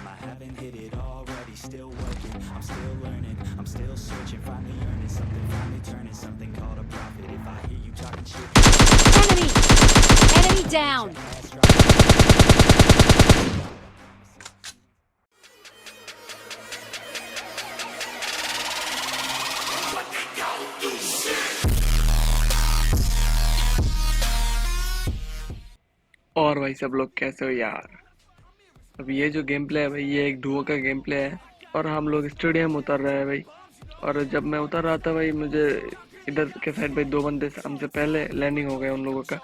am. I haven't hit it already, still working, I'm still learning, I'm still searching, finally earning something, finally turning something called a profit. If I hear you talking shit, Enemy! Enemy down! और भाई सब लोग कैसे हो यार। अब ये जो गेम प्ले है भाई, ये एक डुओ का गेम प्ले है और हम लोग स्टेडियम उतर रहे हैं भाई। और जब मैं उतर रहा था भाई, मुझे इधर के साइड भाई दो बंदे हमसे पहले लैंडिंग हो गए उन लोगों का।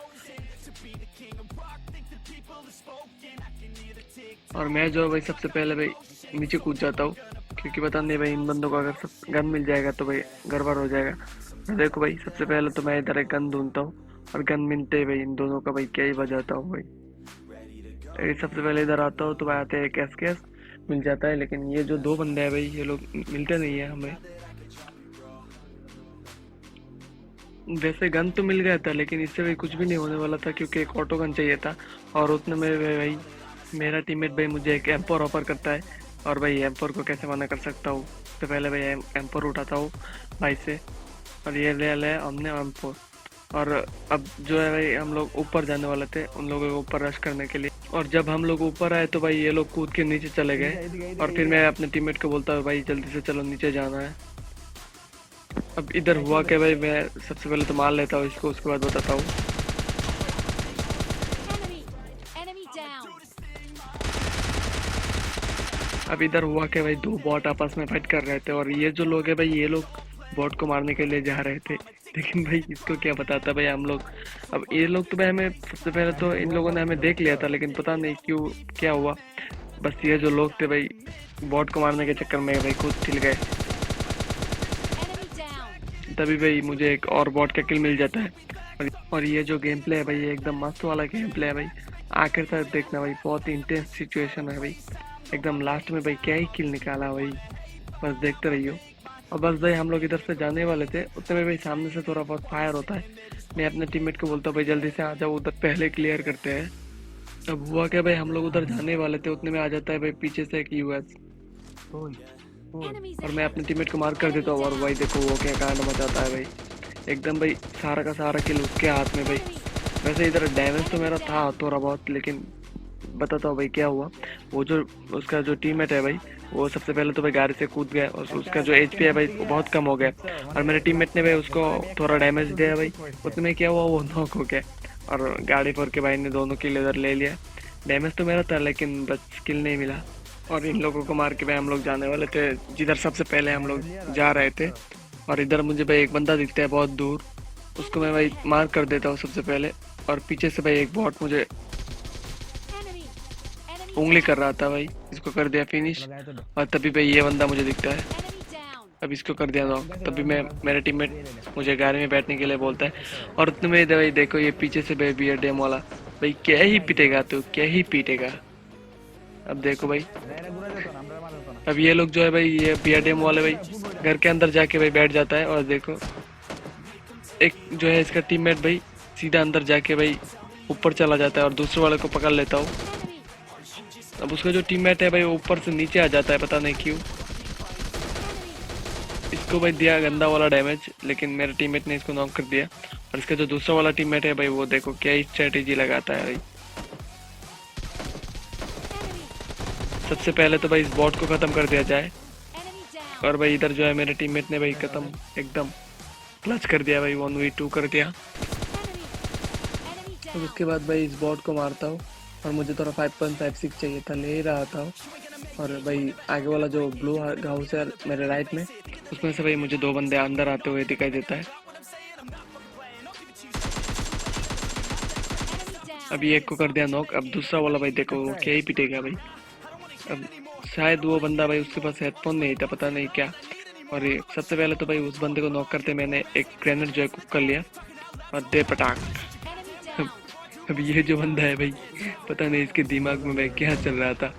और मैं जो है भाई सबसे पहले भाई नीचे कूद जाता हूँ, क्योंकि पता नहीं भाई इन बंदों को अगर सब गन मिल जाएगा तो भाई गड़बड़ हो जाएगा। देखो भाई सबसे पहले तो मैं इधर एक गन ढूंढता हूँ और गन मिलते ही भाई इन दोनों का भाई क्या ही बजाता हूँ भाई। सबसे पहले इधर आता हूँ तो भाई आते हैं कैस कैस मिल जाता है, लेकिन ये जो दो बंदे हैं भाई ये लोग मिलते नहीं है हमें। वैसे गन तो मिल गया था लेकिन इससे भाई कुछ भी नहीं होने वाला था, क्योंकि एक ऑटो गन चाहिए था। और उतने में भाई मेरा टीममेट भाई मुझे एक M4 ऑफर करता है, और भाई M4 को कैसे मना कर सकता हूँ। तो पहले भाई M4 उठाता हूँ भाई से, और ये ले लिया हमने M4। और अब जो है भाई हम लोग ऊपर जाने वाले थे उन लोगों को ऊपर रश करने के लिए। और जब हम लोग ऊपर आए तो भाई ये लोग कूद के नीचे चले गए, और फिर मैं अपने टीममेट को बोलता हूँ भाई जल्दी से चलो नीचे जाना है। अब इधर हुआ कि भाई मैं सबसे पहले तो मार लेता हूँ इसको, उसके बाद बताता हूँ। Enemy! Enemy down! अब इधर हुआ कि भाई दो बॉट आपस में फाइट कर रहे थे, और ये जो लोग है भाई ये लोग बॉट को मारने के लिए जा रहे थे। लेकिन भाई इसको क्या पता था भाई हम लोग, अब ये लोग तो भाई हमें सबसे पहले तो इन लोगों ने हमें देख लिया था, लेकिन पता नहीं क्यों क्या हुआ। बस ये जो लोग थे भाई बॉट को मारने के चक्कर में भाई खुद छिल गए। Enemy down! तभी भाई मुझे एक और बॉट का किल मिल जाता है। और ये जो गेम प्ले है भाई ये एकदम मस्त वाला गेम प्ले है भाई। आखिर तक देखना भाई, बहुत इंटेंस सिचुएशन है भाई। एकदम लास्ट में भाई क्या ही किल निकाला भाई, बस देखते रहियो। और बस भाई हम लोग इधर से जाने वाले थे, उतने में भाई सामने से थोड़ा बहुत फायर होता है। मैं अपने टीममेट को बोलता हूँ भाई जल्दी से आ जाओ, उधर पहले क्लियर करते हैं। अब हुआ क्या भाई, हम लोग उधर जाने वाले थे उतने में आ जाता है भाई पीछे से एक यूएस, Enemies और मैं ahead! अपने टीममेट को मार कर देता हूँ। और भाई देखो वो क्या कांड मचाता है भाई, एकदम भाई सारा का सारा किल उसके हाथ में भाई। वैसे इधर डैमेज तो मेरा था थोड़ा बहुत, लेकिन बताता हूँ भाई क्या हुआ। वो जो उसका जो टीममेट है भाई, वो सबसे पहले तो भाई गाड़ी से कूद गया, और उसका जो एचपी है भाई वो बहुत कम हो गया, और मेरे टीममेट ने भाई उसको थोड़ा डैमेज दिया भाई। उतने में क्या हुआ, वो नॉक हो गया, और गाड़ी पर के भाई ने दोनों किल इधर ले लिया। डैमेज तो मेरा था लेकिन बस किल नहीं मिला। और इन लोगों को मार के भाई हम लोग जाने वाले थे जिधर सबसे पहले हम लोग जा रहे थे। और इधर मुझे भाई एक बंदा दिखता है बहुत दूर, उसको मैं भाई मार कर देता हूँ सबसे पहले। और पीछे से भाई एक बॉट मुझे Enemy! Enemy उंगली कर रहा था भाई, इसको कर दिया फिनिश। और तभी भाई ये बंदा मुझे दिखता है, Enemy down! अब इसको कर दिया नॉक। तभी मैं मेरा टीममेट मुझे गाड़ी में बैठने के लिए बोलता है, और उतने में भाई देखो ये पीछे से भाई बियर डेम वाला भाई क्या ही पीटेगा, तू क्या ही पीटेगा। अब देखो भाई, अब ये लोग जो है भाई ये बियर डेम वाले भाई घर के अंदर जाके भाई बैठ जाता है। और देखो एक जो है इसका टीममेट भाई सीधा अंदर जाके भाई ऊपर चला जाता है और दूसरे वाले को पकड़ लेता हूँ। Enemy! अब उसका जो टीममेट है भाई वो ऊपर से नीचे आ जाता है, पता नहीं क्यों। इसको भाई दिया गंदा वाला डैमेज, लेकिन मेरे टीममेट ने इसको नॉक कर दिया। और इसका जो दूसरा वाला टीममेट है भाई वो देखो क्या ही स्ट्रेटेजी लगाता है भाई। सबसे पहले तो भाई इस बॉट को खत्म कर दिया जाए। Enemy down! और भाई इधर जो है मेरे टीममेट ने भाई खत्म एकदम क्लच कर दिया भाई, 1v2 कर दिया। Enemy! Enemy अब down! उसके बाद भाई इस बॉट को मारता हूँ, और मुझे थोड़ा 5.56 चाहिए था, ले ही रहा था। और भाई आगे वाला जो ब्लू हाउस है मेरे राइट में, उसमें से भाई मुझे दो बंदे अंदर आते हुए दिखाई देता है। Enemy down! अभी एक को कर दिया नॉक, अब दूसरा वाला भाई देखो वो क्या ही पिटेगा भाई। अब शायद वो बंदा भाई उसके पास हेडफोन नहीं था, पता नहीं क्या। और ये सबसे पहले तो भाई उस बंदे को नॉक करते मैंने एक ग्रेनेड जो है कुक कर लिया, और दे पटाख। Enemy down! अब ये जो बंदा है भाई, पता नहीं इसके दिमाग में भाई क्या चल रहा था,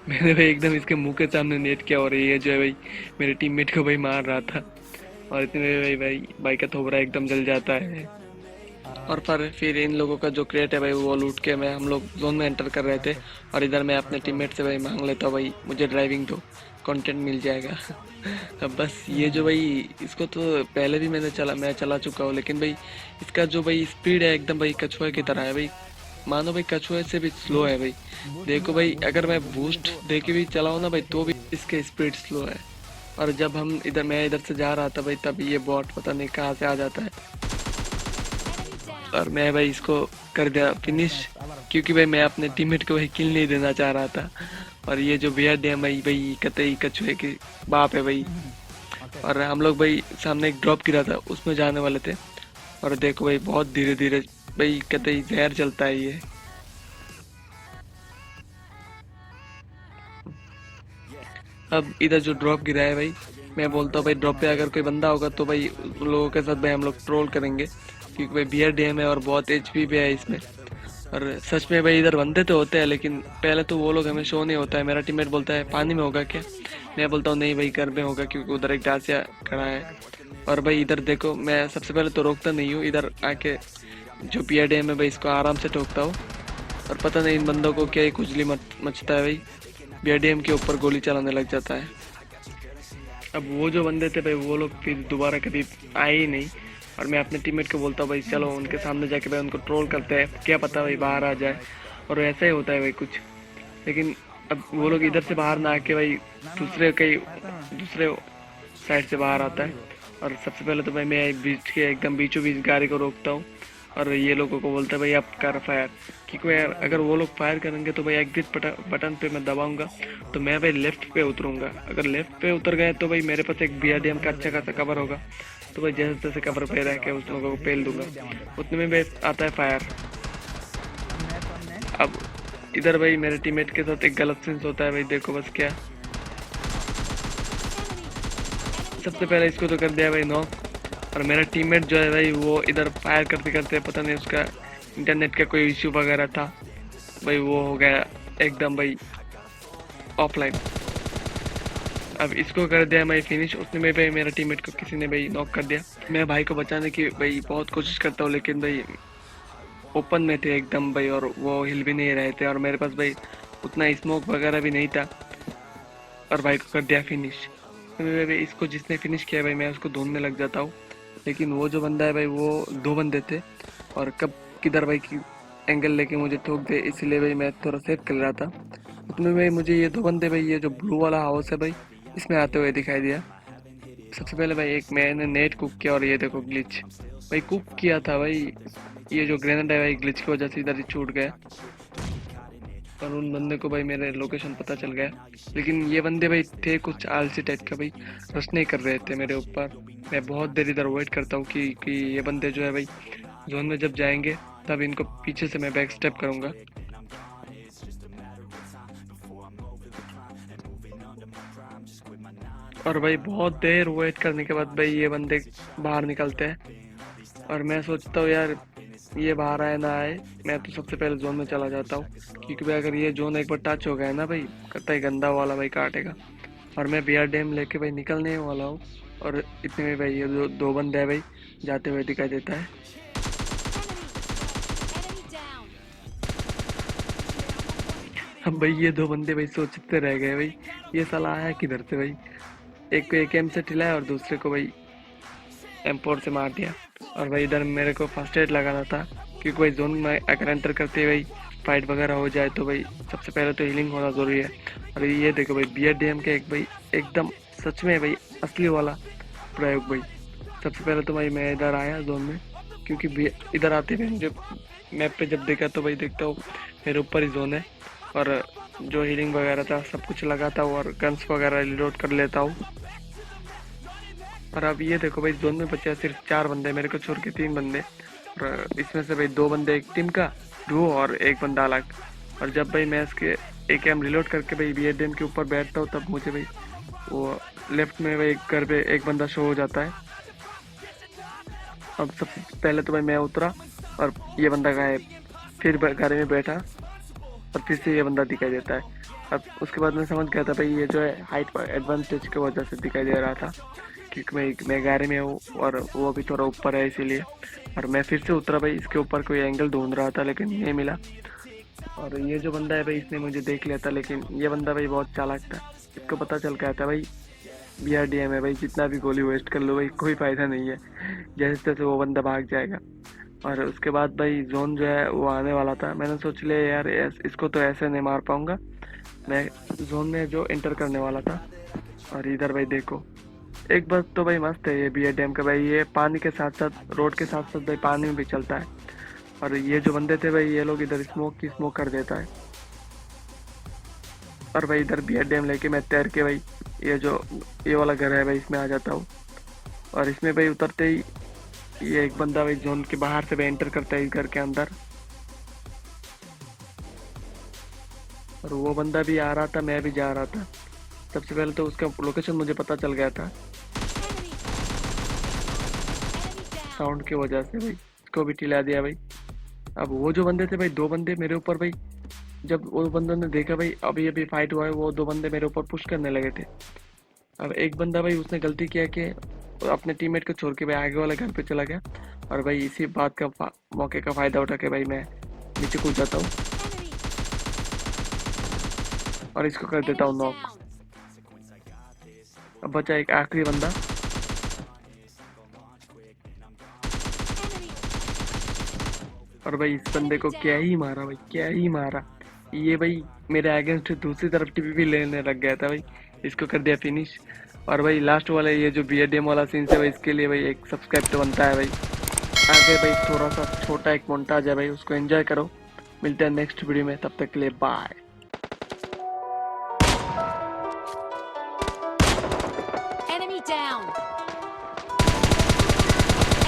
मैंने भाई एकदम इसके मुंह के सामने नेट किया, और ये जो है भाई मेरे टीममेट को भाई मार रहा था। और इतने में भाई का थोबड़ा एकदम जल जाता है। और फिर इन लोगों का जो क्रेट है भाई वो लूट के मैं हम लोग जोन में एंटर कर रहे थे। और इधर मैं अपने टीममेट से भाई मांग लेता हूँ भाई मुझे ड्राइविंग दो, कंटेंट मिल जाएगा। अब बस ये जो भाई इसको तो पहले भी मैं चला चुका हूँ, लेकिन भाई इसका जो भाई स्पीड है एकदम भाई कछुए की तरह है भाई। मानो भाई कछुए से भी स्लो है भाई। देखो भाई अगर मैं बूस्ट दे के भी चलाऊँ ना भाई तो भी इसके स्पीड स्लो है। और जब मैं इधर से जा रहा था भाई तब ये बॉट पता नहीं कहाँ से आ जाता है और मैं भाई इसको कर दिया फिनिश, क्योंकि भाई मैं अपने टीममेट को भाई किल नहीं देना चाह रहा था। और ये जो बियर्ड है भाई कतई कछुए के बाप है भाई। और हम लोग भाई सामने एक ड्रॉप गिरा था उसमें जाने वाले थे और देखो भाई बहुत धीरे धीरे भाई कतई जहर चलता है ये। अब इधर जो ड्रॉप गिरा है भाई मैं बोलता हूँ भाई ड्रॉप पे अगर कोई बंदा होगा तो भाई उन लोगों के साथ भाई हम लोग ट्रोल करेंगे, क्योंकि भाई बियर डैम है और बहुत एचपी पे है इसमें। और सच में भाई इधर बंदे तो होते हैं लेकिन पहले तो वो लोग हमें शो नहीं होता है। मेरा टीममेट बोलता है पानी में होगा क्या, मैं बोलता हूँ नहीं भाई घर में होगा, क्योंकि उधर एक डासिया खड़ा है। और भाई इधर देखो मैं सबसे पहले तो रोकता नहीं हूँ, इधर आके जो बियर डैम है भाई इसको आराम से ठोकता हूँ। और पता नहीं इन बंदों को क्या ही खुजली मचता है भाई, बियर डैम के ऊपर गोली चलाने लग जाता है। अब वो जो बंदे थे भाई वो लोग फिर दोबारा कभी आए ही नहीं। और मैं अपने टीममेट को बोलता हूँ भाई चलो उनके सामने जाके भाई उनको ट्रोल करते हैं, क्या पता भाई बाहर आ जाए। और ऐसा ही होता है भाई कुछ, लेकिन अब वो लोग इधर से बाहर ना आके भाई दूसरे साइड से बाहर आता है। और सबसे पहले तो भाई मैं एकदम बीचों बीच गाड़ी को रोकता हूँ और ये लोगों को बोलता है भाई आप कर फायर, क्योंकि अगर वो लोग फायर करेंगे तो भाई एग्जिट बटन पे मैं दबाऊंगा तो मैं भाई लेफ्ट पे उतरूंगा। अगर लेफ्ट पे उतर गए तो भाई मेरे पास एक बीआरडीएम का अच्छा खासा कवर होगा, तो भाई जैसे तैसे कवर पे रह के उस लोगों को पेल दूंगा। उतने में भाई आता है फायर। अब इधर भाई मेरे टीममेट के साथ एक गलत सेंस होता है भाई, देखो बस क्या। सबसे पहले इसको तो कर दिया भाई नॉक, और मेरा टीममेट जो है भाई वो इधर फायर करते करते पता नहीं उसका इंटरनेट का कोई इश्यू वगैरह था भाई, वो हो गया एकदम भाई ऑफलाइन। अब इसको कर दिया मैं फिनिश। उसने में भाई मेरा टीममेट को किसी ने भाई नॉक कर दिया। मैं भाई को बचाने की भाई बहुत कोशिश करता हूँ, लेकिन भाई ओपन में थे एकदम भाई और वो हिल भी नहीं रहे थे और मेरे पास भाई उतना स्मोक वगैरह भी नहीं था, और भाई को कर दिया फिनिश। भाई इसको जिसने फिनिश किया भाई मैं उसको ढूंढने लग जाता हूँ, लेकिन वो जो बंदा है भाई वो दो बंदे थे और कब किधर भाई की एंगल लेके मुझे ठोक दे, इसलिए भाई मैं थोड़ा सेव कर रहा था। उसमें भाई मुझे ये दो बंदे भाई ये जो ब्लू वाला हाउस है भाई इसमें आते हुए दिखाई दिया। सबसे पहले भाई एक मैंने नेट कुक किया और ये देखो ग्लिच भाई कुक किया था भाई, ये जो ग्रेनेड है भाई ग्लिच की वजह से इधर ही छूट गया और उन बंदे को भाई मेरे लोकेशन पता चल गया। लेकिन ये बंदे भाई थे कुछ आलसी टाइप का भाई, रश नहीं कर रहे थे मेरे ऊपर। मैं बहुत देर इधर वेट करता हूँ कि ये बंदे जो है भाई जोन में जब जाएंगे तब इनको पीछे से मैं बैक स्टेप करूँगा। और भाई बहुत देर वेट करने के बाद भाई ये बंदे बाहर निकलते हैं और मैं सोचता हूँ यार ये बाहर आए ना आए, मैं तो सबसे पहले जोन में चला जाता हूँ, क्योंकि भाई अगर ये जोन एक बार टच हो गया है ना भाई कतई गंदा वाला भाई काटेगा। और मैं बियर डैम लेके भाई निकलने वाला हूँ और इतने में भाई ये दो बंदे हैं भाई जाते हुए दिखाई देता है। अब भाई ये दो बंदे भाई सोचते रह गए भाई ये साला आया किधर से भाई, एक को AK से ठिलाया और दूसरे को भाई M4 से मार दिया। और भाई इधर मेरे को फर्स्ट एड लगाना था, क्योंकि भाई जोन में अगर एंटर करते भाई फाइट वगैरह हो जाए तो भाई सबसे पहले तो हीलिंग होना ज़रूरी है। और ये देखो भाई BRDM के एक भाई एकदम सच में भाई असली वाला प्रयोग भाई। सबसे पहले तो भाई मैं इधर आया जोन में, क्योंकि इधर आते हुए मुझे मैप पे जब देखा तो भाई देखता हूँ मेरे ऊपर ही जोन है और जो हीलिंग वगैरह था सब कुछ लगाता हूँ और गन्स वगैरह रिलोड कर लेता हूँ। और अब ये देखो भाई जोन में बचे सिर्फ 4 बंदे, मेरे को छोड़ के 3 बंदे, और इसमें से भाई 2 बंदे एक टीम का डुओ और एक बंदा अलग। और जब भाई मैं इसके AK रिलोड करके भाई BRDM के ऊपर बैठता हूँ तब मुझे भाई वो लेफ्ट में भाई घर पे एक बंदा शो हो जाता है। अब सबसे पहले तो भाई मैं उतरा और ये बंदा गायब, फिर गाड़ी में बैठा और फिर से ये बंदा दिखाई देता है। अब उसके बाद मैं समझ गया था भाई ये जो है हाइट एडवांटेज की वजह से दिखाई दे रहा था, क्योंकि मैं गाड़ी में हूँ और वो अभी थोड़ा ऊपर है इसीलिए। और मैं फिर से उतरा भाई, इसके ऊपर कोई एंगल ढूंढ रहा था लेकिन नहीं मिला। और ये जो बंदा है भाई इसने मुझे देख लिया था, लेकिन ये बंदा भाई बहुत चालाक था। इसको पता चल गया था भाई BRDM है भाई, जितना भी गोली वेस्ट कर लो भाई कोई फायदा नहीं है, जैसे तैसे वो बंदा भाग जाएगा। और उसके बाद भाई जोन जो है वो आने वाला था। मैंने सोच लिया यार इसको तो ऐसे नहीं मार पाऊंगा, मैं जोन में जो एंटर करने वाला था। और इधर भाई देखो, एक बात तो भाई मस्त है ये BRDM का भाई, ये पानी के साथ साथ रोड के साथ साथ भाई पानी में भी चलता है। और ये जो बंदे थे भाई ये लोग इधर स्मोक कर देता है। और भाई इधर BRDM लेके मैं तैर के भाई ये वाला घर है भाई इसमें आ जाता हूँ। और इसमें भाई उतरते ही ये एक बंदा भाई जोन के बाहर से भाई एंटर करता है इस घर के अंदर। और वो बंदा भी आ रहा था, मैं भी जा रहा था। सबसे पहले तो उसका लोकेशन मुझे पता चल गया था साउंड की वजह से भाई, इसको भी टिला दिया भाई। अब वो जो बंदे थे भाई, 2 बंदे मेरे ऊपर भाई, जब वो बंदों ने देखा भाई अभी अभी फाइट हुआ है, वो 2 बंदे मेरे ऊपर पुश करने लगे थे। अब एक बंदा भाई उसने गलती किया कि अपने टीममेट को छोड़ के भाई आगे वाले घर पे चला गया। और भाई इसी बात का मौके का फायदा उठा के भाई मैं नीचे कूद जाता हूँ और इसको कर देता हूँ नॉक। अब बचा एक आखिरी बंदा। और भाई इस बंदे को क्या ही मारा भाई, क्या ही मारा। ये भाई मेरे अगेंस्ट दूसरी तरफ टीपी भी लेने लग गया था भाई, इसको कर दिया फिनिश। और भाई लास्ट वाला ये जो BRDM वाला सीन है भाई, इसके लिए भाई एक सब्सक्राइब तो बनता है भाई। आगे भाई थोड़ा सा छोटा एक मोन्टाज है भाई, उसको एंजॉय करो। मिलते हैं नेक्स्ट वीडियो में, तब तक के लिए bye. Enemy down.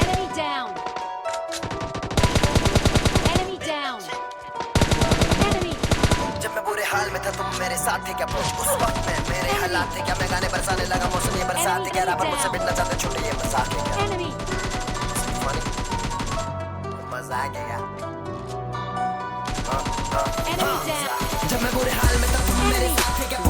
Enemy down. Enemy down. Enemy. जब मैं बुरे हाल में था तुम मेरे साथ थे क्या? उस वक्त में मेरे हालात थे क्या? मैं गाने बरसाने लगा, मौसम ये बरसात क्या रहा, पर मुझसे मिटना चाहते छोटे ये मजाक है क्या? Enemy. मजाक है क्या? Enemy down. जब मैं बुरे हाल में था तुम मेरे साथ थे क्या?